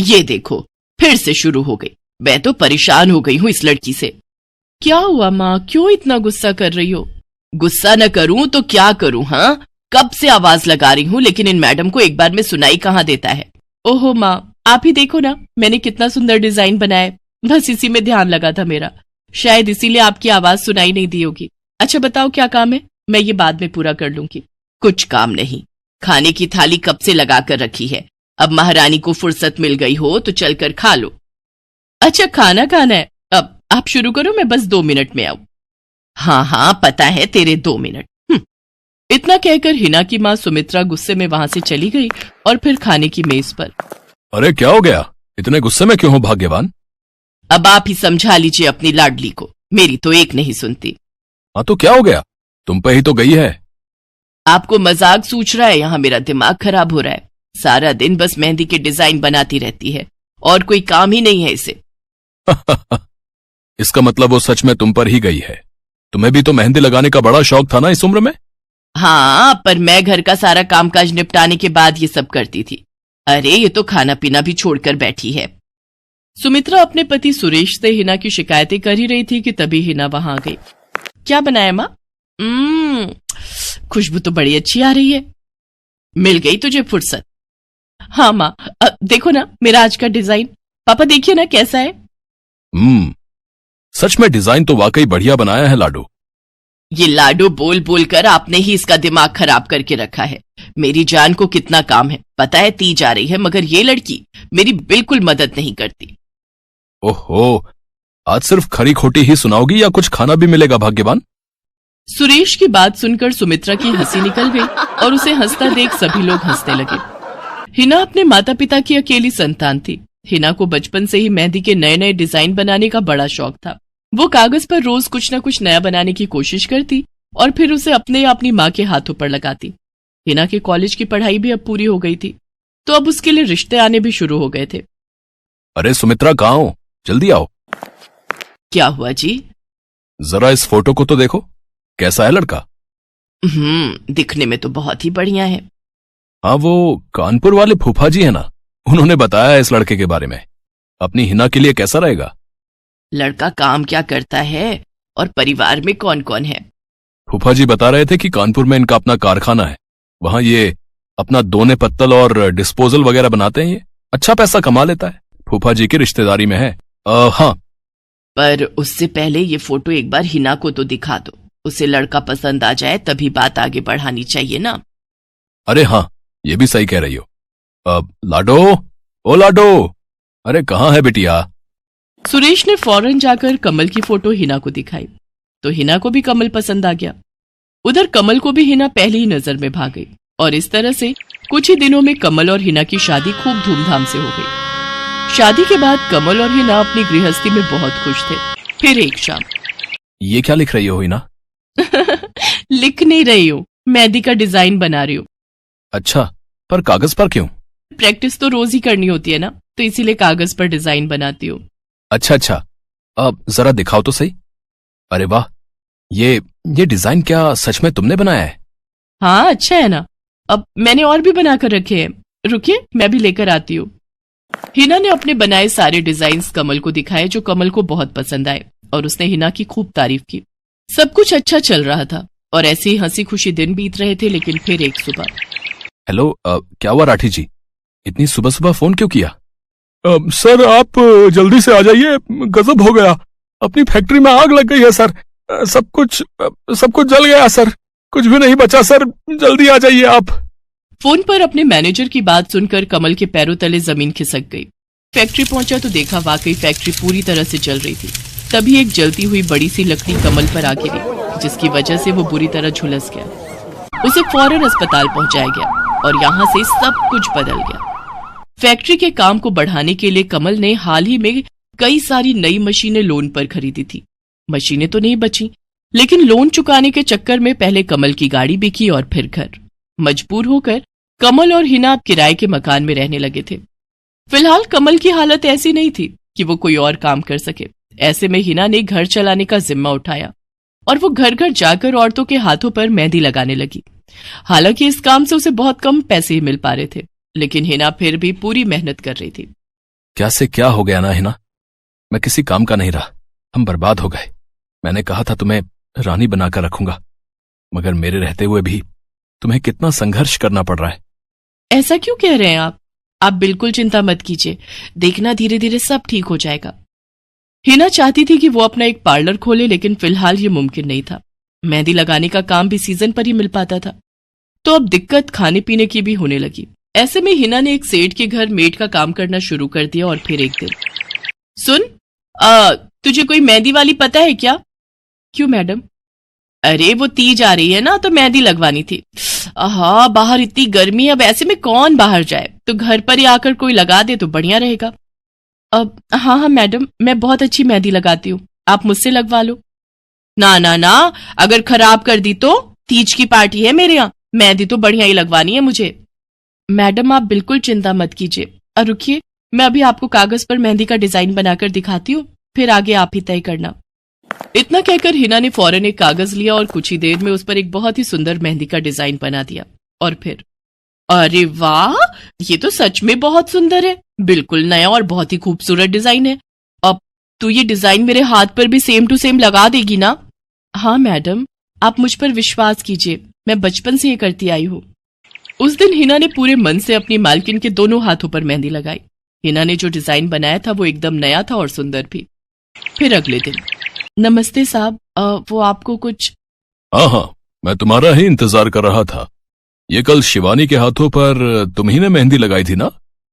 ये देखो, फिर से शुरू हो गई। मैं तो परेशान हो गई हूँ इस लड़की से। क्या हुआ माँ, क्यों इतना गुस्सा कर रही हो? गुस्सा न करूं तो क्या करूं? हाँ, कब से आवाज लगा रही हूँ, लेकिन इन मैडम को एक बार में सुनाई कहाँ देता है। ओहो माँ, आप ही देखो ना, मैंने कितना सुंदर डिजाइन बनाया, बस इसी में ध्यान लगा था मेरा, शायद इसीलिए आपकी आवाज सुनाई नहीं दी होगी। अच्छा बताओ क्या काम है, मैं ये बाद में पूरा कर लूंगी। कुछ काम नहीं, खाने की थाली कब से लगा कर रखी है, अब महारानी को फुर्सत मिल गई हो तो चलकर खा लो। अच्छा खाना खाना है, अब आप शुरू करो, मैं बस 2 मिनट में आऊं। हाँ हाँ पता है तेरे 2 मिनट। इतना कहकर हिना की माँ सुमित्रा गुस्से में वहां से चली गई और फिर खाने की मेज पर। अरे क्या हो गया, इतने गुस्से में क्यों हो भाग्यवान? अब आप ही समझा लीजिए अपनी लाडली को, मेरी तो एक नहीं सुनती। हाँ तो क्या हो गया, तुम पे ही तो गई है। आपको मजाक सूझ रहा है? यहाँ मेरा दिमाग खराब हो रहा है, सारा दिन बस मेहंदी के डिजाइन बनाती रहती है और कोई काम ही नहीं है इसे। इसका मतलब वो सच में तुम पर ही गई है। तुम्हें भी तो मेहंदी लगाने का बड़ा शौक था ना इस उम्र में। हाँ, पर मैं घर का सारा कामकाज निपटाने के बाद ये सब करती थी। अरे ये तो खाना पीना भी छोड़कर बैठी है। सुमित्रा अपने पति सुरेश से हिना की शिकायतें कर ही रही थी कि तभी हिना वहां आ गई। क्या बनाया माँ? खुशबू तो बड़ी अच्छी आ रही है। मिल गई तुझे फुर्सत? हाँ माँ, देखो ना मेरा आज का डिजाइन, पापा देखिए ना कैसा है। सच में डिजाइन तो वाकई बढ़िया बनाया है लाडू। ये लाडू बोल बोल कर आपने ही इसका दिमाग खराब करके रखा है। मेरी जान को कितना काम है पता है, ती जा रही है, मगर ये लड़की मेरी बिल्कुल मदद नहीं करती। ओहो, आज सिर्फ खरी खोटी ही सुनाओगी या कुछ खाना भी मिलेगा भाग्यवान? सुरेश की बात सुनकर सुमित्रा की हंसी निकल गई और उसे हंसता देख सभी लोग हंसने लगे। हिना अपने माता पिता की अकेली संतान थी। हिना को बचपन से ही मेहंदी के नए नए डिजाइन बनाने का बड़ा शौक था। वो कागज पर रोज कुछ न कुछ नया बनाने की कोशिश करती और फिर उसे अपने या अपनी माँ के हाथों पर लगाती। हिना के कॉलेज की पढ़ाई भी अब पूरी हो गई थी, तो अब उसके लिए रिश्ते आने भी शुरू हो गए थे। अरे सुमित्रा कहाँ हो, जल्दी आओ। क्या हुआ जी? जरा इस फोटो को तो देखो, कैसा है लड़का? दिखने में तो बहुत ही बढ़िया है। हाँ, वो कानपुर वाले फूफा जी है ना, उन्होंने बताया इस लड़के के बारे में। अपनी हिना के लिए कैसा रहेगा? लड़का काम क्या करता है और परिवार में कौन कौन है? फूफा जी बता रहे थे कि कानपुर में इनका अपना कारखाना है, वहां ये अपना दोने पत्तल और डिस्पोजल वगैरह बनाते हैं। ये अच्छा पैसा कमा लेता है, फूफा जी की रिश्तेदारी में है। हाँ, पर उससे पहले ये फोटो एक बार हिना को तो दिखा दो, उसे लड़का पसंद आ जाए तभी बात आगे बढ़ानी चाहिए ना। अरे हाँ, ये भी सही कह रही हो। लाडो, ओ लाडो, अरे कहाँ है बिटिया? सुरेश ने फौरन जाकर कमल की फोटो हिना को दिखाई तो हिना को भी कमल पसंद आ गया। उधर कमल को भी हिना पहली ही नजर में भाग गई और इस तरह से कुछ ही दिनों में कमल और हिना की शादी खूब धूमधाम से हो गई। शादी के बाद कमल और हिना अपनी गृहस्थी में बहुत खुश थे। फिर एक शाम। ये क्या लिख रही हो हिना? लिख नहीं रही हूँ, मेहंदी का डिजाइन बना रही हूँ। अच्छा, पर कागज पर क्यों? प्रैक्टिस तो रोज ही करनी होती है ना, तो इसीलिए कागज पर डिजाइन बनाती हूँ। अच्छा, अब जरा दिखाओ तो सही। अरे वाह, ये डिजाइन क्या सच में तुमने बनाया है? हाँ अच्छा है ना, अब मैंने और भी बनाकर रखे हैं, रुकिए मैं भी लेकर आती हूँ। हिना ने अपने बनाए सारे डिजाइन्स कमल को दिखाए, जो कमल को बहुत पसंद आए और उसने हिना की खूब तारीफ की। सब कुछ अच्छा चल रहा था और ऐसे ही हंसी खुशी दिन बीत रहे थे। लेकिन फिर एक सुबह। हेलो, क्या हुआ राठी जी, इतनी सुबह सुबह फोन क्यों किया? सर आप जल्दी से आ जाइए, गजब हो गया, अपनी फैक्ट्री में आग लग गई है सर, सब कुछ जल गया सर, कुछ भी नहीं बचा सर, जल्दी आ जाइए आप। फोन पर अपने मैनेजर की बात सुनकर कमल के पैरों तले जमीन खिसक गई। फैक्ट्री पहुंचा तो देखा वाकई फैक्ट्री पूरी तरह से जल रही थी। तभी एक जलती हुई बड़ी सी लकड़ी कमल पर आ गिरी, जिसकी वजह से वो बुरी तरह झुलस गया। उसे फौरन अस्पताल पहुंचाया गया और यहाँ से सब कुछ बदल गया। फैक्ट्री के काम को बढ़ाने के लिए कमल ने हाल ही में कई सारी नई मशीनें लोन पर खरीदी थी। मशीनें तो नहीं बची, लेकिन लोन चुकाने के चक्कर में पहले कमल की गाड़ी बिकी और फिर घर। मजबूर होकर कमल और हिना अब किराए के मकान में रहने लगे थे। फिलहाल कमल की हालत ऐसी नहीं थी कि वो कोई और काम कर सके। ऐसे में हिना ने घर चलाने का जिम्मा उठाया और वो घर घर जाकर औरतों के हाथों पर मेहंदी लगाने लगी। हालांकि इस काम से उसे बहुत कम पैसे ही मिल पा रहे थे, लेकिन हिना फिर भी पूरी मेहनत कर रही थी। क्या से क्या हो गया ना हिना, मैं किसी काम का नहीं रहा, हम बर्बाद हो गए। मैंने कहा था तुम्हें रानी बनाकर रखूंगा, मगर मेरे रहते हुए भी तुम्हें कितना संघर्ष करना पड़ रहा है। ऐसा क्यों कह रहे हैं आप बिल्कुल चिंता मत कीजिए, देखना धीरे धीरे सब ठीक हो जाएगा। हिना चाहती थी कि वो अपना एक पार्लर खोले, लेकिन फिलहाल ये मुमकिन नहीं था। मेहंदी लगाने का काम भी सीजन पर ही मिल पाता था, तो अब दिक्कत खाने पीने की भी होने लगी। ऐसे में हिना ने एक सेठ के घर मेड का काम करना शुरू कर दिया। और फिर एक दिन, सुन, तुझे कोई मेहंदी वाली पता है क्या? क्यों मैडम? अरे वो तीज आ रही है ना, तो मेहंदी लगवानी थी। हाँ, बाहर इतनी गर्मी है, अब ऐसे में कौन बाहर जाए, तो घर पर ही आकर कोई लगा दे तो बढ़िया रहेगा। अब हाँ मैडम, मैं बहुत अच्छी मेहंदी लगाती हूँ, आप मुझसे लगवा लो। ना ना ना, अगर खराब कर दी तो? तीज की पार्टी है मेरे यहाँ, मेहंदी तो बढ़िया ही लगवानी है मुझे। मैडम आप बिल्कुल चिंता मत कीजिए, और रुकिए, मैं अभी आपको कागज पर मेहंदी का डिजाइन बनाकर दिखाती हूँ, फिर आगे आप ही तय करना। इतना कहकर हिना ने फौरन एक कागज लिया और कुछ ही देर में उस पर एक बहुत ही सुंदर मेहंदी का डिजाइन बना दिया। और फिर, अरे वाह, ये तो सच में बहुत सुंदर है, बिल्कुल नया और बहुत ही खूबसूरत डिजाइन है। अब तू ये डिजाइन मेरे हाथ पर भी सेम टू सेम लगा देगी ना? हाँ मैडम, आप मुझ पर विश्वास कीजिए, मैं बचपन से ये करती आई हूँ। उस दिन हिना ने पूरे मन से अपनी मालकिन के दोनों हाथों पर मेहंदी लगाई। हिना ने जो डिजाइन बनाया था वो एकदम नया था और सुंदर भी। फिर अगले दिन, नमस्ते साहब, वो आपको कुछ? हाँ, मैं तुम्हारा ही इंतजार कर रहा था। ये कल शिवानी के हाथों पर तुम ही ने मेहंदी लगाई थी ना?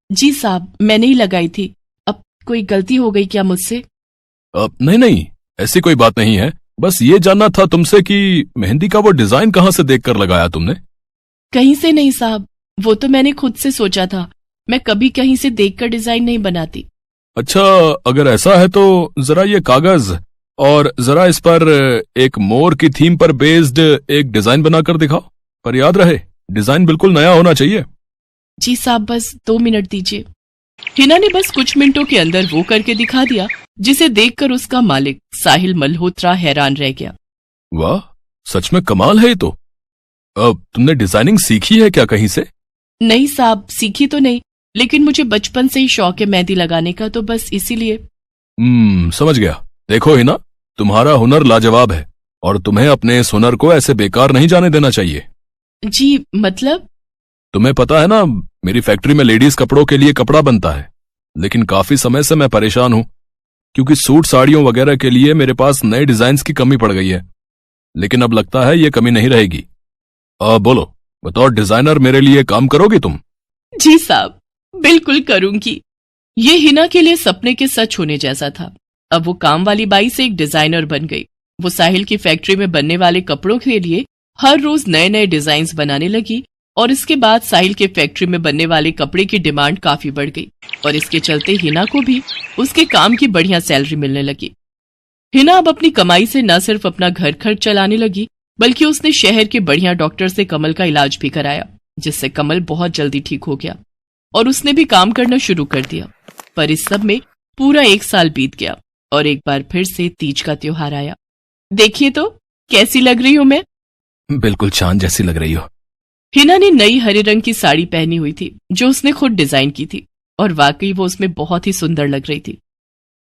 जी साहब, मैंने ही लगाई थी। अब कोई गलती हो गई क्या मुझसे? नहीं, ऐसी कोई बात नहीं है, बस ये जानना था तुमसे कि मेहंदी का वो डिजाइन कहाँ से देखकर लगाया तुमने? कहीं से नहीं साहब, वो तो मैंने खुद से सोचा था, मैं कभी कहीं से देखकर डिजाइन नहीं बनाती। अच्छा, अगर ऐसा है तो जरा ये कागज और जरा इस पर एक मोर की थीम पर बेस्ड एक डिजाइन बनाकर दिखाओ, पर याद रहे डिजाइन बिल्कुल नया होना चाहिए। जी साहब, बस 2 मिनट दीजिए। हिना ने बस कुछ मिनटों के अंदर वो करके दिखा दिया, जिसे देखकर उसका मालिक साहिल मल्होत्रा हैरान रह गया। वाह, सच में कमाल है ये तो। अब तुमने डिजाइनिंग सीखी है क्या कहीं से? नहीं साहब, सीखी तो नहीं, लेकिन मुझे बचपन से ही शौक है मेहंदी लगाने का, तो बस इसीलिए। समझ गया। देखो हिना, तुम्हारा हुनर लाजवाब है और तुम्हें अपने इस हुनर को ऐसे बेकार नहीं जाने देना चाहिए। जी मतलब? तुम्हें पता है ना, मेरी फैक्ट्री में लेडीज कपड़ों के लिए कपड़ा बनता है, लेकिन काफी समय से मैं परेशान हूं, क्योंकि सूट साड़ियों वगैरह के लिए मेरे पास नए डिजाइन की कमी पड़ गई है। लेकिन अब लगता है ये कमी नहीं रहेगी। बोलो, बतौर डिजाइनर मेरे लिए काम करोगी तुम? जी साहब, बिल्कुल करूंगी। ये हिना के लिए सपने के सच होने जैसा था। अब वो काम वाली बाई से एक डिजाइनर बन गई। वो साहिल की फैक्ट्री में बनने वाले कपड़ों के लिए हर रोज नए नए डिजाइन बनाने लगी, और इसके बाद साहिल के फैक्ट्री में बनने वाले कपड़े की डिमांड काफी बढ़ गई, और इसके चलते हिना को भी उसके काम की बढ़िया सैलरी मिलने लगी। हिना अब अपनी कमाई से न सिर्फ अपना घर खर्च चलाने लगी, बल्कि उसने शहर के बढ़िया डॉक्टर से कमल का इलाज भी कराया, जिससे कमल बहुत जल्दी ठीक हो गया और उसने भी काम करना शुरू कर दिया। पर इस सब में पूरा 1 साल बीत गया और एक बार फिर से तीज का त्योहार आया। देखिए तो कैसी लग रही हूं मैं? बिल्कुल चांद जैसी लग रही हो। हिना ने नई हरे रंग की साड़ी पहनी हुई थी, जो उसने खुद डिजाइन की थी, और वाकई वो उसमें बहुत ही सुंदर लग रही थी।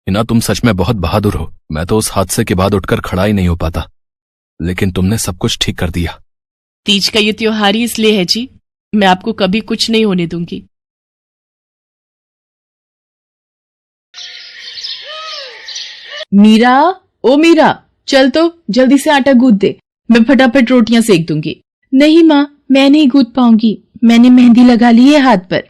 हिना, तुम सच में बहुत बहादुर हो। मैं तो उस हादसे के बाद उठकर खड़ा ही नहीं हो पाता, लेकिन तुमने सब कुछ ठीक कर दिया। तीज का ये त्योहार ही इसलिए है जी, मैं आपको कभी कुछ नहीं होने दूंगी। मीरा, ओ मीरा, चल तो जल्दी से आटा गूंथ दे, मैं फटाफट रोटियां सेक दूंगी। नहीं माँ, मैं नहीं गूंथ पाऊंगी, मैंने मेहंदी लगा ली है हाथ पर।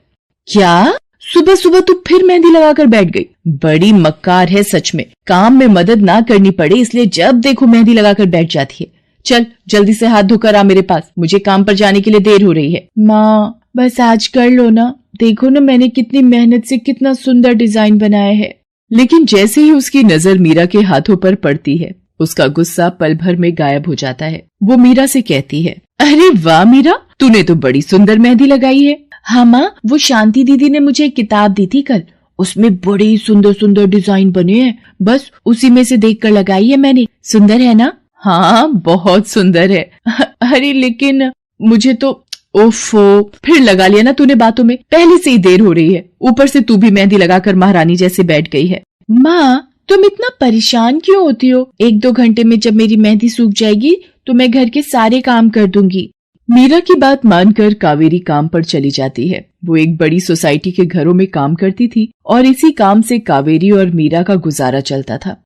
क्या? सुबह सुबह तू फिर मेहंदी लगाकर बैठ गई? बड़ी मक्कार है सच में, काम में मदद ना करनी पड़े इसलिए जब देखो मेहंदी लगाकर बैठ जाती है। चल जल्दी से हाथ धोकर आ मेरे पास, मुझे काम पर जाने के लिए देर हो रही है। माँ बस आज कर लो ना, देखो ना मैंने कितनी मेहनत से कितना सुंदर डिजाइन बनाया है। लेकिन जैसे ही उसकी नजर मीरा के हाथों पर पड़ती है, उसका गुस्सा पल भर में गायब हो जाता है। वो मीरा से कहती है, अरे वाह मीरा, तूने तो बड़ी सुंदर मेहंदी लगाई है। हाँ माँ, वो शांति दीदी ने मुझे एक किताब दी थी कल, उसमें बड़े सुंदर सुंदर डिजाइन बने हैं, बस उसी में से देखकर लगाई है मैंने। सुंदर है ना? हाँ बहुत सुंदर है। अरे लेकिन मुझे तो ओफो, फिर लगा लिया ना तूने बातों में। पहले से ही देर हो रही है, ऊपर से तू भी मेहंदी लगाकर महारानी जैसे बैठ गई है। माँ, तुम इतना परेशान क्यों होती हो? 1-2 घंटे में जब मेरी मेहंदी सूख जाएगी तो मैं घर के सारे काम कर दूंगी। मीरा की बात मानकर कावेरी काम पर चली जाती है। वो एक बड़ी सोसाइटी के घरों में काम करती थी और इसी काम से कावेरी और मीरा का गुजारा चलता था।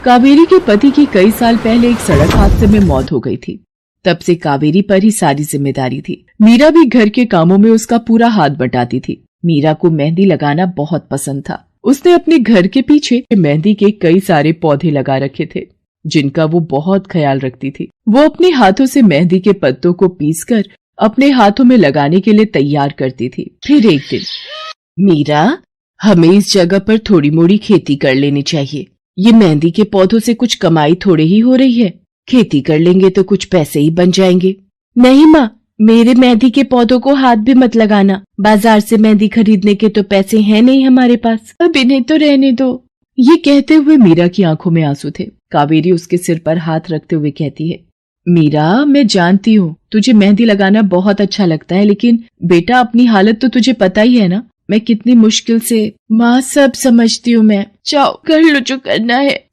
कावेरी के पति की कई साल पहले एक सड़क हादसे में मौत हो गई थी। तब से कावेरी पर ही सारी जिम्मेदारी थी। मीरा भी घर के कामों में उसका पूरा हाथ बटाती थी। मीरा को मेहंदी लगाना बहुत पसंद था। उसने अपने घर के पीछे मेहंदी के कई सारे पौधे लगा रखे थे, जिनका वो बहुत ख्याल रखती थी। वो अपने हाथों से मेहंदी के पत्तों को पीसकर अपने हाथों में लगाने के लिए तैयार करती थी। फिर एक दिन, मीरा, हमें इस जगह पर थोड़ी मोड़ी खेती कर लेनी चाहिए। ये मेहंदी के पौधों से कुछ कमाई थोड़ी ही हो रही है। खेती कर लेंगे तो कुछ पैसे ही बन जाएंगे। नहीं माँ, मेरे मेहंदी के पौधों को हाथ भी मत लगाना। बाजार से मेहंदी खरीदने के तो पैसे हैं नहीं हमारे पास। अब इन्हें तो रहने दो। ये कहते हुए मीरा की आंखों में आंसू थे। कावेरी उसके सिर पर हाथ रखते हुए कहती है, मीरा, मैं जानती हूँ तुझे मेहंदी लगाना बहुत अच्छा लगता है, लेकिन बेटा अपनी हालत तो तुझे पता ही है ना। मैं कितनी मुश्किल से। माँ, सब समझती हूँ मैं। जाओ, कर लो जो करना है।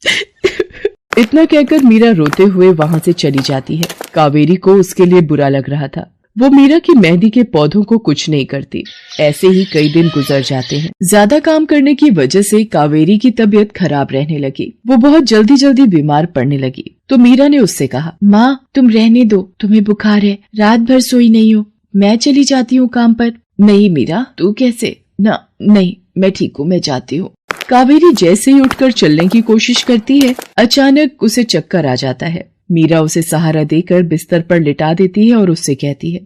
इतना कहकर मीरा रोते हुए वहाँ से चली जाती है। कावेरी को उसके लिए बुरा लग रहा था। वो मीरा की मेहंदी के पौधों को कुछ नहीं करती। ऐसे ही कई दिन गुजर जाते हैं। ज्यादा काम करने की वजह से कावेरी की तबीयत खराब रहने लगी। वो बहुत जल्दी जल्दी बीमार पड़ने लगी। तो मीरा ने उससे कहा, माँ, तुम रहने दो, तुम्हें बुखार है, रात भर सोई नहीं हो, मैं चली जाती हूँ काम पर। नहीं मीरा, तू कैसे? ना, नहीं, मैं ठीक हूँ, मैं जाती हूँ। कावेरी जैसे ही उठकर चलने की कोशिश करती है, अचानक उसे चक्कर आ जाता है। मीरा उसे सहारा देकर बिस्तर पर लिटा देती है और उससे कहती है,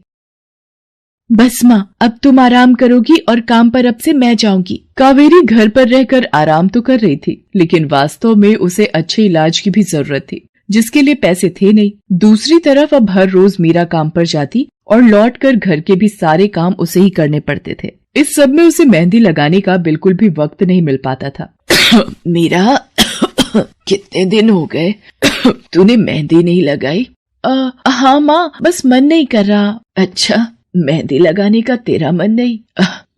बस माँ, अब तुम आराम करोगी और काम पर अब से मैं जाऊंगी। कावेरी घर पर रहकर आराम तो कर रही थी, लेकिन वास्तव में उसे अच्छे इलाज की भी जरूरत थी, जिसके लिए पैसे थे नहीं। दूसरी तरफ अब हर रोज मीरा काम पर जाती और लौटकर घर के भी सारे काम उसे ही करने पड़ते थे। इस सब में उसे मेहंदी लगाने का बिल्कुल भी वक्त नहीं मिल पाता था। मीरा, कितने दिन हो गए तूने मेहंदी नहीं लगाई? हाँ माँ, बस मन नहीं कर रहा। अच्छा, मेहंदी लगाने का तेरा मन नहीं?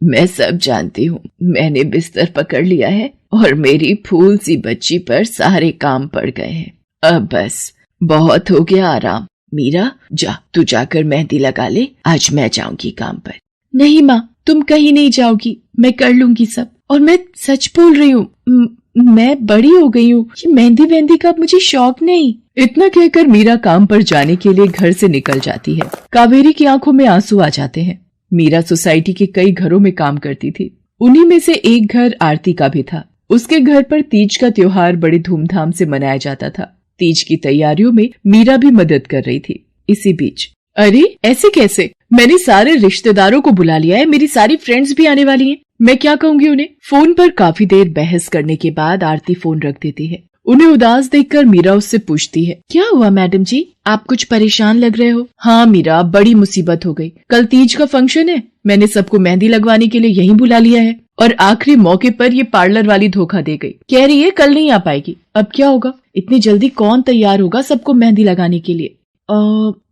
मैं सब जानती हूँ। मैंने बिस्तर पकड़ लिया है और मेरी फूल सी बच्ची पर सारे काम पड़ गए हैं। अब बस बहुत हो गया आराम। मीरा, जा, तू जाकर मेहंदी लगा ले, आज मैं जाऊंगी काम पर। नहीं माँ, तुम कहीं नहीं जाओगी, मैं कर लूंगी सब। और मैं सच बोल रही हूँ, मैं बड़ी हो गई हूँ, ये मेहंदी वेहंदी का मुझे शौक नहीं। इतना कहकर मीरा काम पर जाने के लिए घर से निकल जाती है। कावेरी की आंखों में आंसू आ जाते हैं। मीरा सोसाइटी के कई घरों में काम करती थी। उन्हीं में से एक घर आरती का भी था। उसके घर पर तीज का त्योहार बड़ी धूमधाम से मनाया जाता था। तीज की तैयारियों में मीरा भी मदद कर रही थी। इसी बीच, अरे ऐसे कैसे? मैंने सारे रिश्तेदारों को बुला लिया है, मेरी सारी फ्रेंड्स भी आने वाली हैं। मैं क्या कहूँगी उन्हें? फोन पर काफी देर बहस करने के बाद आरती फोन रख देती है। उन्हें उदास देखकर मीरा उससे पूछती है, क्या हुआ मैडम जी, आप कुछ परेशान लग रहे हो? हाँ मीरा, बड़ी मुसीबत हो गई। कल तीज का फंक्शन है, मैंने सबको मेहंदी लगवाने के लिए यहीं बुला लिया है और आखिरी मौके पर ये पार्लर वाली धोखा दे गई। कह रही है कल नहीं आ पाएगी। अब क्या होगा? इतनी जल्दी कौन तैयार होगा सबको मेहंदी लगाने के लिए?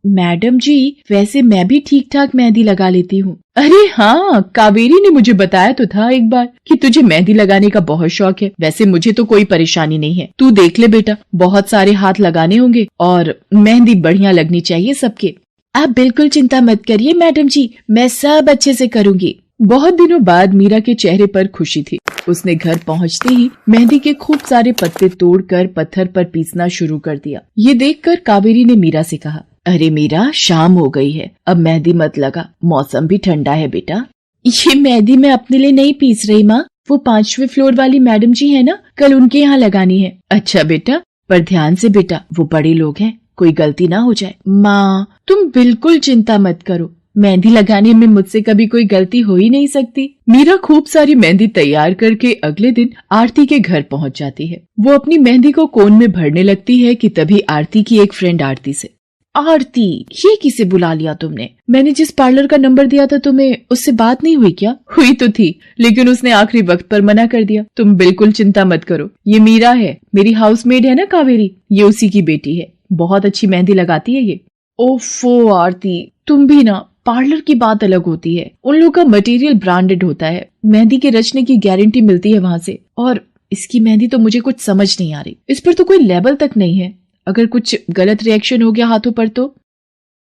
मैडम जी, वैसे मैं भी ठीक ठाक मेहंदी लगा लेती हूँ। अरे हाँ, कावेरी ने मुझे बताया तो था एक बार कि तुझे मेहंदी लगाने का बहुत शौक है। वैसे मुझे तो कोई परेशानी नहीं है। तू देख ले बेटा, बहुत सारे हाथ लगाने होंगे और मेहंदी बढ़िया लगनी चाहिए सबके। आप बिल्कुल चिंता मत करिए मैडम जी, मैं सब अच्छे से करूँगी। बहुत दिनों बाद मीरा के चेहरे पर खुशी थी। उसने घर पहुंचते ही मेहंदी के खूब सारे पत्ते तोड़कर पत्थर पर पीसना शुरू कर दिया। ये देखकर कावेरी ने मीरा से कहा, अरे मीरा, शाम हो गई है, अब मेहंदी मत लगा, मौसम भी ठंडा है बेटा। ये मेहंदी मैं अपने लिए नहीं पीस रही माँ, वो 5वें फ्लोर वाली मैडम जी है ना, कल उनके यहाँ लगानी है। अच्छा बेटा, पर ध्यान से बेटा, वो बड़े लोग हैं, कोई गलती ना हो जाए। माँ, तुम बिल्कुल चिंता मत करो, मेहंदी लगाने में मुझसे कभी कोई गलती हो ही नहीं सकती। मीरा खूब सारी मेहंदी तैयार करके अगले दिन आरती के घर पहुंच जाती है। वो अपनी मेहंदी को कोन में भरने लगती है कि तभी आरती की एक फ्रेंड आरती से, आरती, ये किसे बुला लिया तुमने? मैंने जिस पार्लर का नंबर दिया था तुम्हें, उससे बात नहीं हुई क्या? हुई तो थी, लेकिन उसने आखिरी वक्त पर मना कर दिया। तुम बिल्कुल चिंता मत करो, ये मीरा है, मेरी हाउसमेड है ना कावेरी, ये उसी की बेटी है, बहुत अच्छी मेहंदी लगाती है ये। ओफो आरती, तुम भी ना, पार्लर की बात अलग होती है, उन लोगों का मटेरियल ब्रांडेड होता है, मेहंदी के रचने की गारंटी मिलती है वहां से। और इसकी मेहंदी तो मुझे कुछ समझ नहीं आ रही, इस पर तो कोई लेबल तक नहीं है। अगर कुछ गलत रिएक्शन हो गया हाथों पर तो।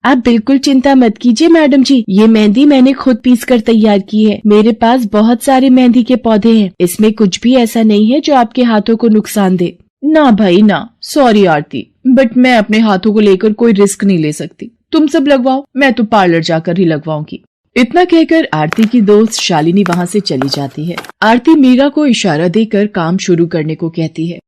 आप बिल्कुल चिंता मत कीजिए मैडम जी, ये मेहंदी मैंने खुद पीस कर तैयार की है। मेरे पास बहुत सारे मेहंदी के पौधे हैं, इसमें कुछ भी ऐसा नहीं है जो आपके हाथों को नुकसान दे। ना भाई ना, सॉरी आरती, बट मैं अपने हाथों को लेकर कोई रिस्क नहीं ले सकती। तुम सब लगवाओ, मैं तो पार्लर जाकर ही लगवाऊंगी। इतना कहकर आरती की दोस्त शालिनी वहाँ से चली जाती है। आरती मीरा को इशारा देकर काम शुरू करने को कहती है।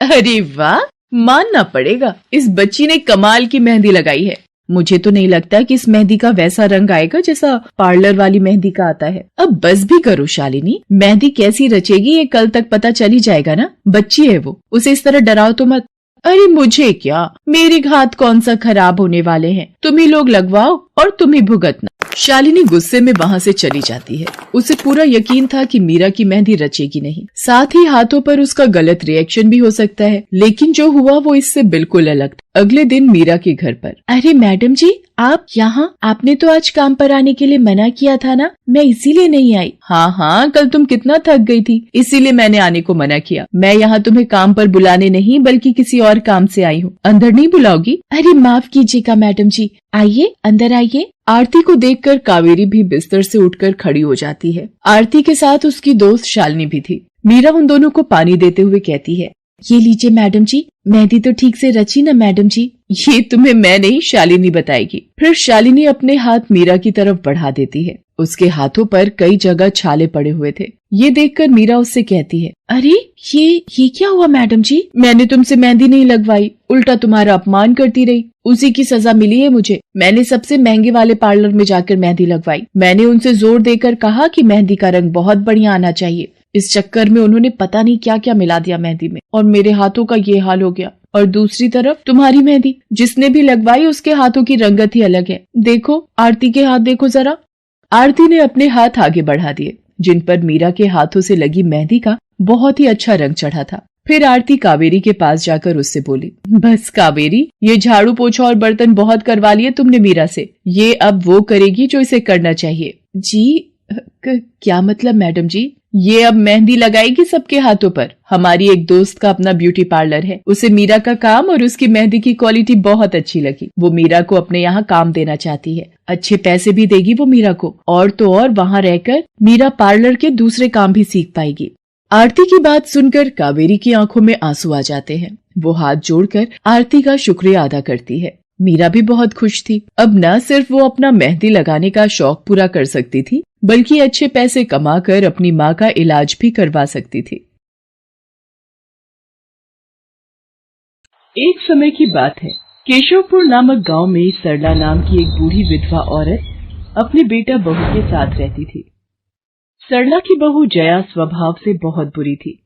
अरे वाह, मानना पड़ेगा, इस बच्ची ने कमाल की मेहंदी लगाई है। मुझे तो नहीं लगता कि इस मेहंदी का वैसा रंग आएगा जैसा पार्लर वाली मेहंदी का आता है। अब बस भी करो शालिनी, मेहंदी कैसी रचेगी ये कल तक पता चल ही जाएगा ना। बच्ची है वो, उसे इस तरह डराओ तो मत। अरे मुझे क्या, मेरे हाथ कौन सा खराब होने वाले हैं, तुम ही लोग लगवाओ और तुम ही भुगतना। शालिनी गुस्से में वहाँ से चली जाती है। उसे पूरा यकीन था कि मीरा की मेहंदी रचेगी नहीं, साथ ही हाथों पर उसका गलत रिएक्शन भी हो सकता है, लेकिन जो हुआ वो इससे बिल्कुल अलग था। अगले दिन मीरा के घर पर। अरे मैडम जी, आप यहाँ? आपने तो आज काम पर आने के लिए मना किया था ना, मैं इसीलिए नहीं आई। हाँ, कल तुम कितना थक गई थी, इसीलिए मैंने आने को मना किया। मैं यहाँ तुम्हें काम पर बुलाने नहीं बल्कि किसी और काम से आई हूँ। अंदर नहीं बुलाओगी? अरे माफ कीजिएगा मैडम जी, आइए अंदर आइए। आरती को देखकर कावेरी भी बिस्तर से उठकर खड़ी हो जाती है। आरती के साथ उसकी दोस्त शालिनी भी थी। मीरा उन दोनों को पानी देते हुए कहती है, ये लीजिए मैडम जी, मेहंदी तो ठीक से रची ना मैडम जी? ये तुम्हें मैं नहीं शालिनी बताएगी। फिर शालिनी अपने हाथ मीरा की तरफ बढ़ा देती है। उसके हाथों पर कई जगह छाले पड़े हुए थे। ये देखकर मीरा उससे कहती है, अरे ये क्या हुआ मैडम जी? मैंने तुमसे मेहंदी नहीं लगवाई, उल्टा तुम्हारा अपमान करती रही, उसी की सजा मिली है मुझे। मैंने सबसे महंगे वाले पार्लर में जाकर मेहंदी लगवाई। मैंने उनसे जोर देकर कहा कि मेहंदी का रंग बहुत बढ़िया आना चाहिए। इस चक्कर में उन्होंने पता नहीं क्या क्या मिला दिया मेहंदी में, और मेरे हाथों का ये हाल हो गया। और दूसरी तरफ तुम्हारी मेहंदी, जिसने भी लगवाई उसके हाथों की रंगत ही अलग है। देखो आरती के हाथ देखो जरा। आरती ने अपने हाथ आगे बढ़ा दिए, जिन पर मीरा के हाथों से लगी मेहंदी का बहुत ही अच्छा रंग चढ़ा था। फिर आरती कावेरी के पास जाकर उससे बोली, बस कावेरी, ये झाड़ू पोछा और बर्तन बहुत करवा लिए तुमने मीरा से, ये अब वो करेगी जो इसे करना चाहिए। जी क्या मतलब मैडम जी? ये अब मेहंदी लगाएगी सबके हाथों पर। हमारी एक दोस्त का अपना ब्यूटी पार्लर है, उसे मीरा का काम और उसकी मेहंदी की क्वालिटी बहुत अच्छी लगी। वो मीरा को अपने यहाँ काम देना चाहती है, अच्छे पैसे भी देगी वो मीरा को, और तो और वहाँ रहकर मीरा पार्लर के दूसरे काम भी सीख पाएगी। आरती की बात सुनकर कावेरी की आंखों में आंसू आ जाते हैं। वो हाथ जोड़कर आरती का शुक्रिया अदा करती है। मीरा भी बहुत खुश थी। अब न सिर्फ वो अपना मेहंदी लगाने का शौक पूरा कर सकती थी, बल्कि अच्छे पैसे कमाकर अपनी माँ का इलाज भी करवा सकती थी। एक समय की बात है, केशवपुर नामक गांव में सरला नाम की एक बूढ़ी विधवा औरत अपने बेटा बहू के साथ रहती थी। सरला की बहू जया स्वभाव से बहुत बुरी थी।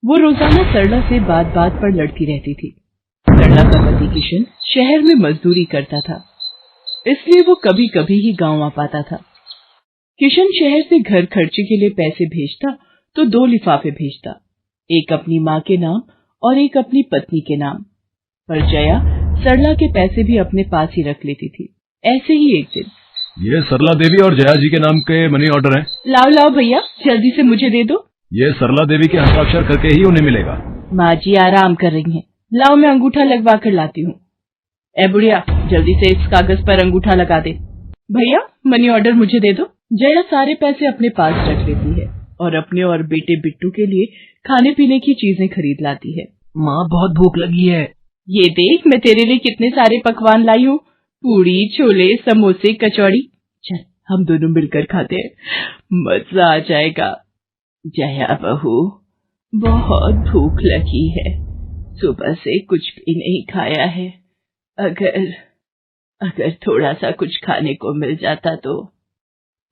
वो रोजाना सरला से बात बात पर लड़ती रहती थी। सरला का पति किशन शहर में मजदूरी करता था, इसलिए वो कभी कभी ही गांव आ पाता था। किशन शहर से घर खर्चे के लिए पैसे भेजता तो 2 लिफाफे भेजता, एक अपनी माँ के नाम और एक अपनी पत्नी के नाम। पर जया सरला के पैसे भी अपने पास ही रख लेती थी। ऐसे ही एक दिन, ये सरला देवी और जया जी के नाम के मनी ऑर्डर हैं। लाओ भैया, जल्दी से मुझे दे दो। ये सरला देवी के हस्ताक्षर करके ही उन्हें मिलेगा। माँ जी आराम कर रही हैं, लाओ मैं अंगूठा लगवा कर लाती हूँ। ए बुढ़िया, जल्दी से इस कागज पर अंगूठा लगा दे। भैया मनी ऑर्डर मुझे दे दो। जया सारे पैसे अपने पास रख लेती है और अपने और बेटे बिट्टू के लिए खाने पीने की चीजें खरीद लाती है। माँ बहुत भूख लगी है। ये देख मैं तेरे लिए कितने सारे पकवान लाई हूँ, पूड़ी, छोले, समोसे, कचौड़ी। चल हम दोनों मिलकर खाते हैं, मजा आ जाएगा। जया बहू, बहुत भूख लगी है, सुबह से कुछ भी नहीं खाया है। अगर थोड़ा सा कुछ खाने को मिल जाता तो।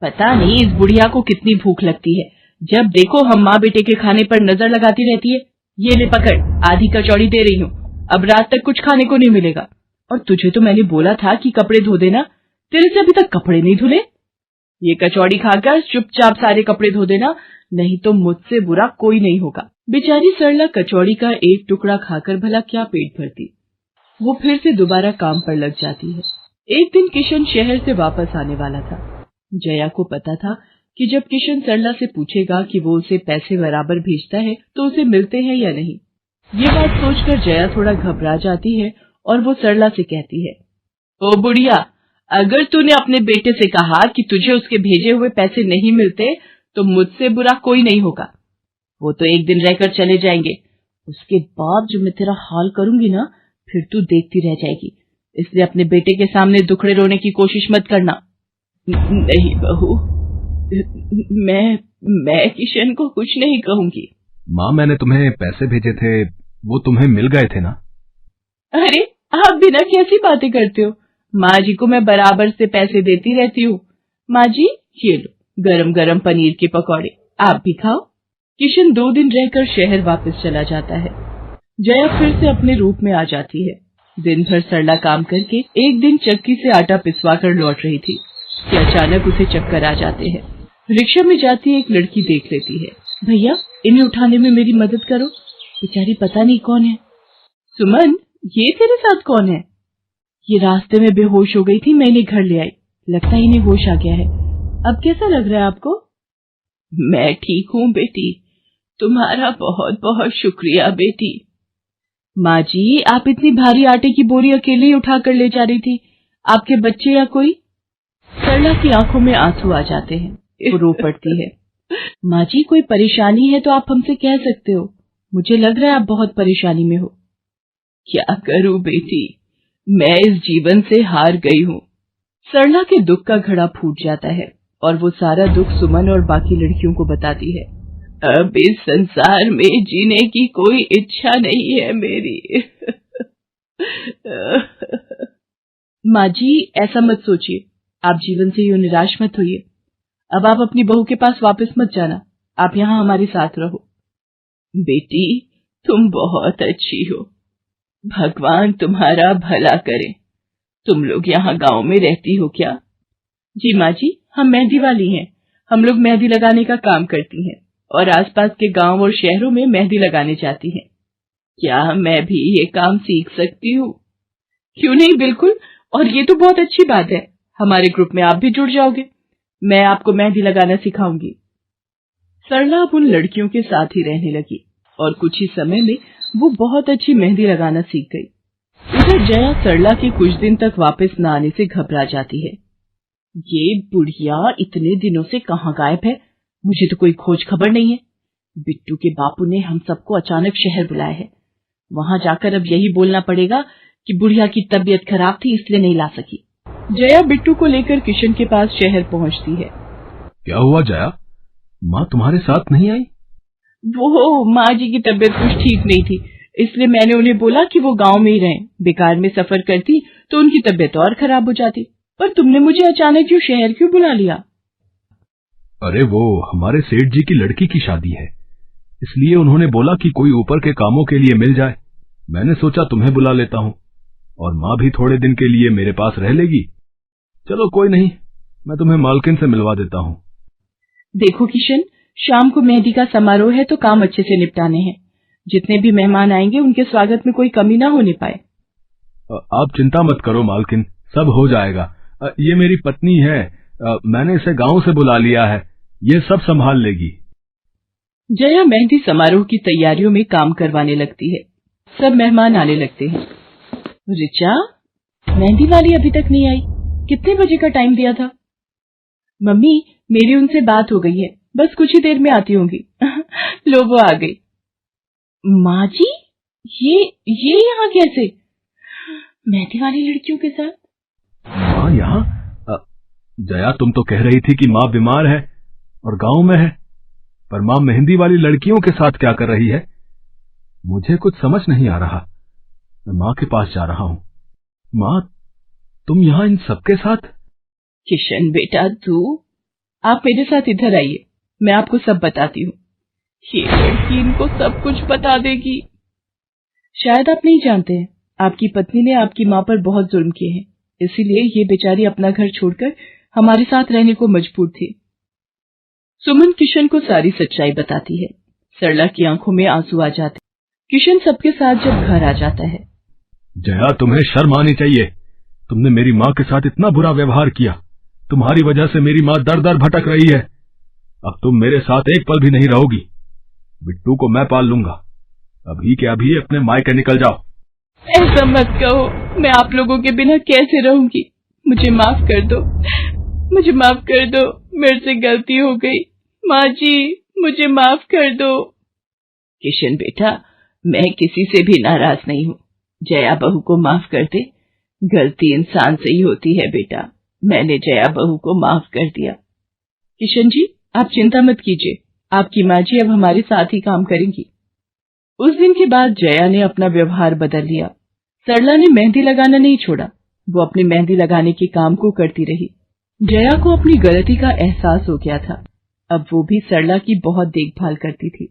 पता नहीं इस बुढ़िया को कितनी भूख लगती है, जब देखो हम माँ बेटे के खाने पर नजर लगाती रहती है। ये ले पकड़, आधी कचौड़ी दे रही हूँ, अब रात तक कुछ खाने को नहीं मिलेगा। और तुझे तो मैंने बोला था कि कपड़े धो देना, तेरे से अभी तक कपड़े नहीं धुले। ये कचौड़ी खाकर चुपचाप सारे कपड़े धो देना, नहीं तो मुझसे बुरा कोई नहीं होगा। बेचारी सरला कचौड़ी का एक टुकड़ा खाकर भला क्या पेट भरती। वो फिर से दोबारा काम पर लग जाती है। एक दिन किशन शहर से वापस आने वाला था। जया को पता था कि जब किशन सरला से पूछेगा कि वो उसे पैसे बराबर भेजता है तो उसे मिलते हैं या नहीं। ये बात सोचकर जया थोड़ा घबरा जाती है और वो सरला से कहती है, ओ बुढ़िया, अगर तूने अपने बेटे से कहा कि तुझे उसके भेजे हुए पैसे नहीं मिलते तो मुझसे बुरा कोई नहीं होगा। वो तो एक दिन रहकर चले जाएंगे, उसके बाद जो मैं तेरा हाल करूंगी ना, फिर तू देखती रह जाएगी। इसलिए अपने बेटे के सामने दुखड़े रोने की कोशिश मत करना। नहीं बहू, मैं किशन को कुछ नहीं कहूंगी। माँ, मैंने तुम्हें पैसे भेजे थे, वो तुम्हें मिल गए थे ना? अरे आप बिना कैसी बातें करते हो? माँ जी को मैं बराबर से पैसे देती रहती हूँ। माँ जी, ये लो गरम गरम पनीर के पकौड़े, आप भी खाओ। किशन 2 दिन रहकर शहर वापस चला जाता है। जया फिर से अपने रूप में आ जाती है। दिन भर सरला काम करके एक दिन चक्की से आटा पिसवा कर लौट रही थी कि अचानक उसे चक्कर आ जाते हैं। रिक्शा में जाती एक लड़की देख लेती है। भैया, इन्हें उठाने में मेरी मदद करो, बेचारी पता नहीं कौन है। सुमन, ये तेरे साथ कौन है? ये रास्ते में बेहोश हो गई थी, मैं इन्हें घर ले आई, लगता है इन्हें होश आ गया है। अब कैसा लग रहा है आपको? मैं ठीक हूँ बेटी, तुम्हारा बहुत बहुत शुक्रिया बेटी। माँ जी, आप इतनी भारी आटे की बोरी अकेले ही उठा कर ले जा रही थी, आपके बच्चे या कोई? सरला की आंखों में आंसू आ जाते हैं, वो रो पड़ती है। माँ जी, कोई परेशानी है तो आप हमसे कह सकते हो, मुझे लग रहा है आप बहुत परेशानी में हो। क्या करूं बेटी, मैं इस जीवन से हार गई हूँ। सरला के दुख का घड़ा फूट जाता है और वो सारा दुख सुमन और बाकी लड़कियों को बताती है। अब इस संसार में जीने की कोई इच्छा नहीं है मेरी। माँ जी, ऐसा मत सोचिए, आप जीवन से यूं निराश मत होइए। अब आप अपनी बहू के पास वापस मत जाना, आप यहाँ हमारे साथ रहो। बेटी, तुम बहुत अच्छी हो, भगवान तुम्हारा भला करे। तुम लोग यहाँ गांव में रहती हो क्या? जी माँ जी, हम मेहंदी वाली हैं। हम लोग मेहंदी लगाने का काम करती हैं और आसपास के गांव और शहरों में मेहंदी लगाने जाती हैं। क्या मैं भी ये काम सीख सकती हूँ? क्यों नहीं, बिल्कुल, और ये तो बहुत अच्छी बात है। हमारे ग्रुप में आप भी जुड़ जाओगे, मैं आपको मेहंदी लगाना सिखाऊंगी। सरला अब उन लड़कियों के साथ ही रहने लगी और कुछ ही समय में वो बहुत अच्छी मेहंदी लगाना सीख गई। इधर जया सरला के कुछ दिन तक वापस न आने से घबरा जाती है। ये बुढ़िया इतने दिनों से कहाँ गायब है, मुझे तो कोई खोज खबर नहीं है। बिट्टू के बापू ने हम सबको अचानक शहर बुलाया है, वहां जाकर अब यही बोलना पड़ेगा कि बुढ़िया की तबीयत खराब थी इसलिए नहीं ला सकी। जया बिट्टू को लेकर किशन के पास शहर पहुंचती है। क्या हुआ जया, माँ तुम्हारे साथ नहीं आई? वो माँ जी की तबीयत कुछ ठीक नहीं थी, इसलिए मैंने उन्हें बोला कि वो गांव में ही रहें। बेकार में सफर करती तो उनकी तबीयत और खराब हो जाती। पर तुमने मुझे अचानक क्यों शहर क्यों बुला लिया? अरे वो हमारे सेठ जी की लड़की की शादी है, इसलिए उन्होंने बोला कि कोई ऊपर के कामों के लिए मिल जाए। मैंने सोचा तुम्हें बुला लेता हूँ, और माँ भी थोड़े दिन के लिए मेरे पास रह लेगी। चलो कोई नहीं, मैं तुम्हें मालकिन से मिलवा देता हूँ। देखो किशन, शाम को मेहंदी का समारोह है तो काम अच्छे से निपटाने हैं। जितने भी मेहमान आएंगे उनके स्वागत में कोई कमी ना होने पाए। आप चिंता मत करो मालकिन, सब हो जाएगा। ये मेरी पत्नी है, मैंने इसे गांव से बुला लिया है, ये सब संभाल लेगी। जया मेहंदी समारोह की तैयारियों में काम करवाने लगती है। सब मेहमान आने लगते हैं। रिचा, मेहंदी वाली अभी तक नहीं आई, कितने बजे का टाइम दिया था? मम्मी, मेरी उनसे बात हो गई है, बस कुछ ही देर में आती होंगी। लो वो आ गई। माँ जी, ये यहाँ कैसे? मेहंदी वाली लड़कियों के साथ? माँ यहाँ? जया, तुम तो कह रही थी कि माँ बीमार है और गांव में है, पर माँ मेहंदी वाली लड़कियों के साथ क्या कर रही है? मुझे कुछ समझ नहीं आ रहा। मैं माँ के पास जा रहा हूँ। माँ, तुम यहाँ इन सबके साथ? किशन बेटा, आप मेरे साथ इधर आइए, मैं आपको सब बताती हूँ। ये लड़की इनको सब कुछ बता देगी। शायद आप नहीं जानते हैं, आपकी पत्नी ने आपकी माँ पर बहुत जुल्म किए हैं, इसीलिए ये बेचारी अपना घर छोड़कर हमारे साथ रहने को मजबूर थी। सुमन किशन को सारी सच्चाई बताती है। सरला की आंखों में आंसू आ जाते। किशन सबके साथ जब घर आ जाता है। जया, तुम्हें शर्म आनी चाहिए। तुमने मेरी माँ के साथ इतना बुरा व्यवहार किया। तुम्हारी वजह से मेरी माँ दर दर भटक रही है। अब तुम मेरे साथ एक पल भी नहीं रहोगी। बिट्टू को मैं पाल लूंगा। अभी के अभी अपने मायके निकल जाओ। ऐसा मत कहो, मैं आप लोगों के बिना कैसे रहूंगी। मुझे माफ कर दो, मुझे माफ कर दो, मेरे से गलती हो गई। माँ जी मुझे माफ कर दो। किशन बेटा, मैं किसी से भी नाराज नहीं हूँ। जया बहू को माफ कर दे। गलती इंसान से ही होती है बेटा। मैंने जया बहू को माफ कर दिया। किशन जी आप चिंता मत कीजिए, आपकी माँ जी अब हमारे साथ ही काम करेंगी। उस दिन के बाद जया ने अपना व्यवहार बदल लिया। सरला ने मेहंदी लगाना नहीं छोड़ा। वो अपनी मेहंदी लगाने के काम को करती रही। जया को अपनी गलती का एहसास हो गया था। अब वो भी सरला की बहुत देखभाल करती थी।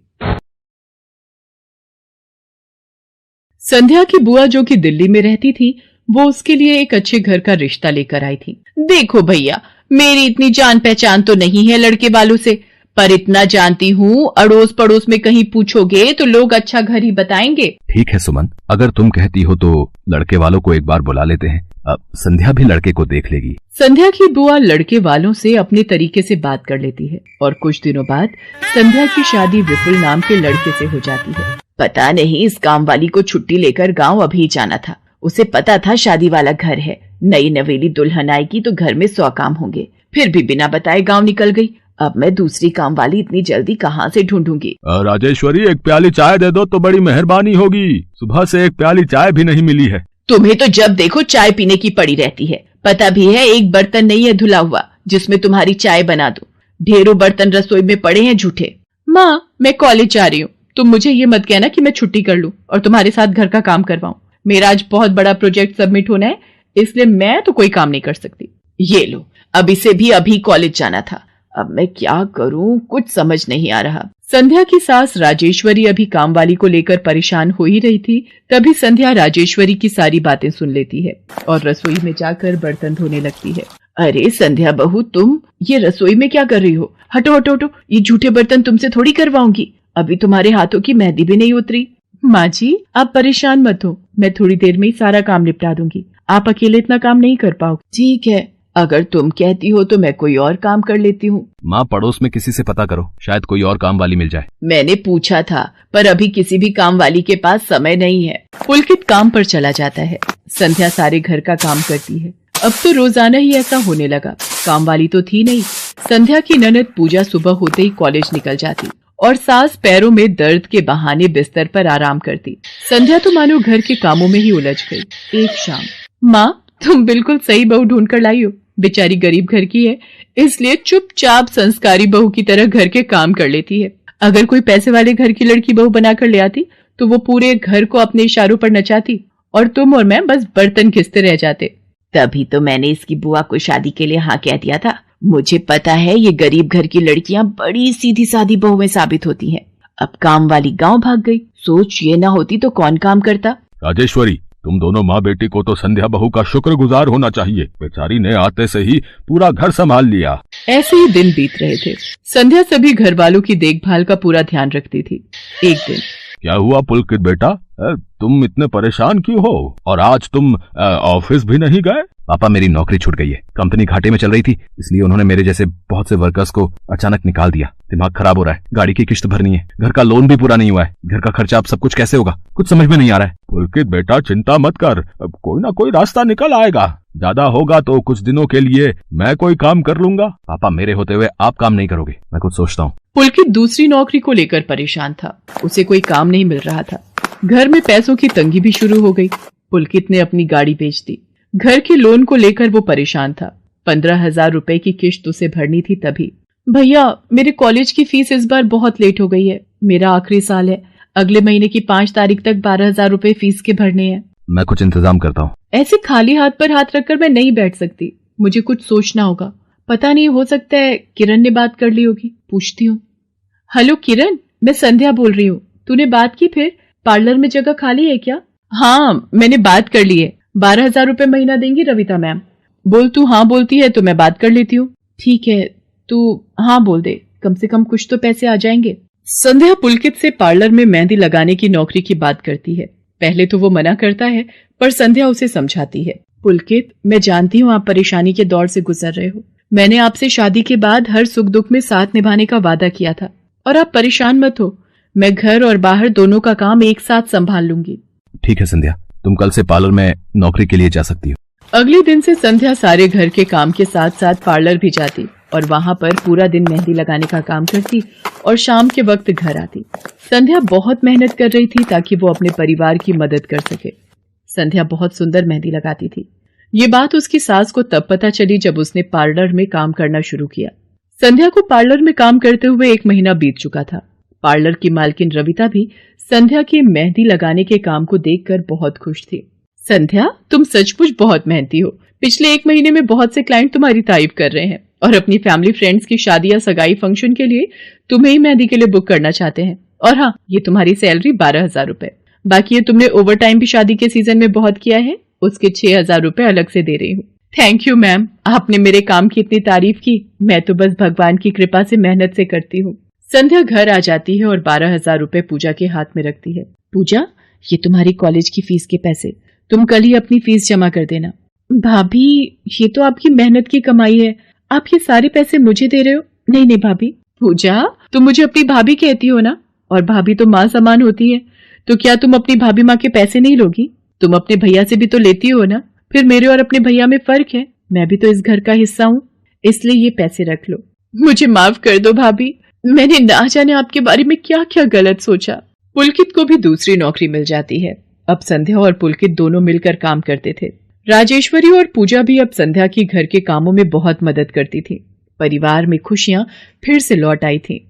संध्या की बुआ जो कि दिल्ली में रहती थी, वो उसके लिए एक अच्छे घर का रिश्ता लेकर आई थी। देखो भैया, मेरी इतनी जान पहचान तो नहीं है लड़के वालों से, पर इतना जानती हूँ अड़ोस पड़ोस में कहीं पूछोगे तो लोग अच्छा घर ही बताएंगे। ठीक है सुमन, अगर तुम कहती हो तो लड़के वालों को एक बार बुला लेते हैं। अब संध्या भी लड़के को देख लेगी। संध्या की बुआ लड़के वालों से अपने तरीके से बात कर लेती है और कुछ दिनों बाद संध्या की शादी विपुल नाम के लड़के से हो जाती है। पता नहीं इस काम वाली को छुट्टी लेकर गांव अभी जाना था। उसे पता था शादी वाला घर है, नई नवेली दुल्हन आएगी तो घर में 100 काम होंगे, फिर भी बिना बताए गांव निकल गई। अब मैं दूसरी काम वाली इतनी जल्दी कहाँ से ढूंढूंगी। राजेश्वरी, एक प्याली चाय दे दो तो बड़ी मेहरबानी होगी। सुबह से एक प्याली चाय भी नहीं मिली है। तुम्हें तो जब देखो चाय पीने की पड़ी रहती है। पता भी है एक बर्तन नहीं है धुला हुआ जिसमें तुम्हारी चाय बना दूं। ढेरों बर्तन रसोई में पड़े हैं झूठे। माँ मैं कॉलेज जा रही हूँ, तुम मुझे ये मत कहना कि मैं छुट्टी कर लूं और तुम्हारे साथ घर का काम करवाऊं। मेरा आज बहुत बड़ा प्रोजेक्ट सबमिट होना है, इसलिए मैं तो कोई काम नहीं कर सकती। ये लो, अब इसे भी अभी कॉलेज जाना था। अब मैं क्या करूं, कुछ समझ नहीं आ रहा। संध्या की सास राजेश्वरी अभी काम वाली को लेकर परेशान हो ही रही थी। तभी संध्या राजेश्वरी की सारी बातें सुन लेती है और रसोई में जाकर बर्तन धोने लगती है। अरे संध्या बहू, तुम ये रसोई में क्या कर रही हो? हटो हटो हटो, ये झूठे बर्तन तुमसे थोड़ी करवाऊंगी। अभी तुम्हारे हाथों की मेहंदी भी नहीं उतरी। माँ जी आप परेशान मत हो, मैं थोड़ी देर में ही सारा काम निपटा दूंगी। आप अकेले इतना काम नहीं कर पाओगे। ठीक है, अगर तुम कहती हो तो मैं कोई और काम कर लेती हूँ। माँ पड़ोस में किसी से पता करो, शायद कोई और काम वाली मिल जाए। मैंने पूछा था पर अभी किसी भी काम वाली के पास समय नहीं है। पुलकित काम पर चला जाता है। संध्या सारे घर का काम करती है। अब तो रोजाना ही ऐसा होने लगा। काम वाली तो थी नहीं। संध्या की ननद पूजा सुबह होते ही कॉलेज निकल जाती और सास पैरों में दर्द के बहाने बिस्तर पर आराम करती। संध्या तो मानो घर के कामों में ही उलझ गई। एक शाम, माँ तुम बिल्कुल सही बहू ढूंढ कर लाई हो। बेचारी गरीब घर की है, इसलिए चुपचाप संस्कारी बहू की तरह घर के काम कर लेती है। अगर कोई पैसे वाले घर की लड़की बहू बनाकर ले आती तो वो पूरे घर को अपने इशारों पर नचाती और तुम और मैं बस बर्तन घिसते रह जाते। तभी तो मैंने इसकी बुआ को शादी के लिए हाँ कह दिया था। मुझे पता है ये गरीब घर की लड़कियां बड़ी सीधी सादी बहुएं साबित होती हैं। अब काम वाली गांव भाग गई। सोच ये ना होती तो कौन काम करता। राजेश्वरी, तुम दोनों माँ बेटी को तो संध्या बहू का शुक्रगुजार होना चाहिए। बेचारी ने आते से ही पूरा घर संभाल लिया। ऐसे ही दिन बीत रहे थे। संध्या सभी घर वालों की देखभाल का पूरा ध्यान रखती थी। एक दिन, क्या हुआ पुलकित बेटा, तुम इतने परेशान क्यों हो? और आज तुम ऑफिस भी नहीं गए? पापा मेरी नौकरी छूट गई है। कंपनी घाटे में चल रही थी, इसलिए उन्होंने मेरे जैसे बहुत से वर्कर्स को अचानक निकाल दिया। दिमाग खराब हो रहा है, गाड़ी की किश्त भरनी है, घर का लोन भी पूरा नहीं हुआ है। घर का खर्चा अब सब कुछ कैसे होगा, कुछ समझ में नहीं आ रहा है। पुलकित बेटा चिंता मत कर, अब कोई ना कोई रास्ता निकल आएगा। ज्यादा होगा तो कुछ दिनों के लिए मैं कोई काम कर लूंगा। पापा मेरे होते हुए आप काम नहीं करोगे, मैं कुछ सोचता हूँ। पुलकित दूसरी नौकरी को लेकर परेशान था। उसे कोई काम नहीं मिल रहा था। घर में पैसों की तंगी भी शुरू हो गई। पुलकित ने अपनी गाड़ी बेच दी। घर के लोन को लेकर वो परेशान था। 15,000 रुपए की किश्त उसे भरनी थी। तभी, भैया मेरे कॉलेज की फीस इस बार बहुत लेट हो गई है। मेरा आखिरी साल है, अगले महीने की 5 तारीख तक 12,000 रुपए फीस के भरने हैं। मैं कुछ इंतजाम करता हूँ। ऐसे खाली हाथ पर हाथ रखकर मैं नहीं बैठ सकती, मुझे कुछ सोचना होगा। पता नहीं, हो सकता है किरण ने बात कर ली होगी, पूछती हूँ। हेलो किरण, मैं संध्या बोल रही हूँ। तूने बात की फिर? पार्लर में जगह खाली है क्या? हाँ मैंने बात कर ली है। 12,000 रुपए महीना देंगी रविता मैम। बोल, तू हाँ बोलती है तो मैं बात कर लेती हूँ। ठीक है, तू हाँ बोल दे, कम से कम कुछ तो पैसे आ जाएंगे। संध्या पुलकित से पार्लर में मेहंदी लगाने की नौकरी की बात करती है। पहले तो वो मना करता है, पर संध्या उसे समझाती है। पुलकित, मैं जानती हूँ आप परेशानी के दौर से गुजर रहे हो। मैंने आपसे शादी के बाद हर सुख दुख में साथ निभाने का वादा किया था और आप परेशान मत हो, मैं घर और बाहर दोनों का काम एक साथ संभाल लूंगी। ठीक है संध्या, तुम कल से पार्लर में नौकरी के लिए जा सकती हो। अगले दिन से संध्या सारे घर के काम के साथ साथ पार्लर भी जाती और वहां पर पूरा दिन मेहंदी लगाने का काम करती और शाम के वक्त घर आती। संध्या बहुत मेहनत कर रही थी ताकि वो अपने परिवार की मदद कर सके। संध्या बहुत सुंदर मेहंदी लगाती थी। ये बात उसकी सास को तब पता चली जब उसने पार्लर में काम करना शुरू किया। संध्या को पार्लर में काम करते हुए 1 महीना बीत चुका था। पार्लर की मालकिन रविता भी संध्या के मेहंदी लगाने के काम को देखकर बहुत खुश थी। संध्या, तुम सचमुच बहुत मेहनती हो। पिछले 1 महीने में बहुत से क्लाइंट तुम्हारी तारीफ कर रहे हैं और अपनी फैमिली फ्रेंड्स की शादी या सगाई फंक्शन के लिए तुम्हें ही मेहंदी के लिए बुक करना चाहते हैं। और हाँ, ये तुम्हारी सैलरी 12,000 रुपए। बाकी ये तुमने ओवर टाइम भी शादी के सीजन में बहुत किया है, उसके 6,000 रुपए अलग से दे रही हूँ। थैंक यू मैम, आपने मेरे काम की इतनी तारीफ की। मैं तो बस भगवान की कृपा से मेहनत से करती हूँ। संध्या घर आ जाती है और 12,000 रुपए पूजा के हाथ में रखती है। पूजा, ये तुम्हारी कॉलेज की फीस के पैसे, तुम कल ही अपनी फीस जमा कर देना। भाभी, ये तो आपकी मेहनत की कमाई है, आप ये सारे पैसे मुझे दे रहे हो? नहीं नहीं भाभी। पूजा, तुम मुझे अपनी भाभी कहती हो ना, और भाभी तो माँ समान होती है, तो क्या तुम अपनी भाभी माँ के पैसे नहीं लोगी? तुम अपने भैया से भी तो लेती हो ना। फिर मेरे और अपने भैया में फर्क है, मैं भी तो इस घर का हिस्सा हूँ, इसलिए ये पैसे रख लो। मुझे माफ कर दो भाभी, मैंने ना जाने आपके बारे में क्या क्या गलत सोचा। पुलकित को भी दूसरी नौकरी मिल जाती है। अब संध्या और पुलकित दोनों मिलकर काम करते थे। राजेश्वरी और पूजा भी अब संध्या की घर के कामों में बहुत मदद करती थी। परिवार में खुशियां फिर से लौट आई थी।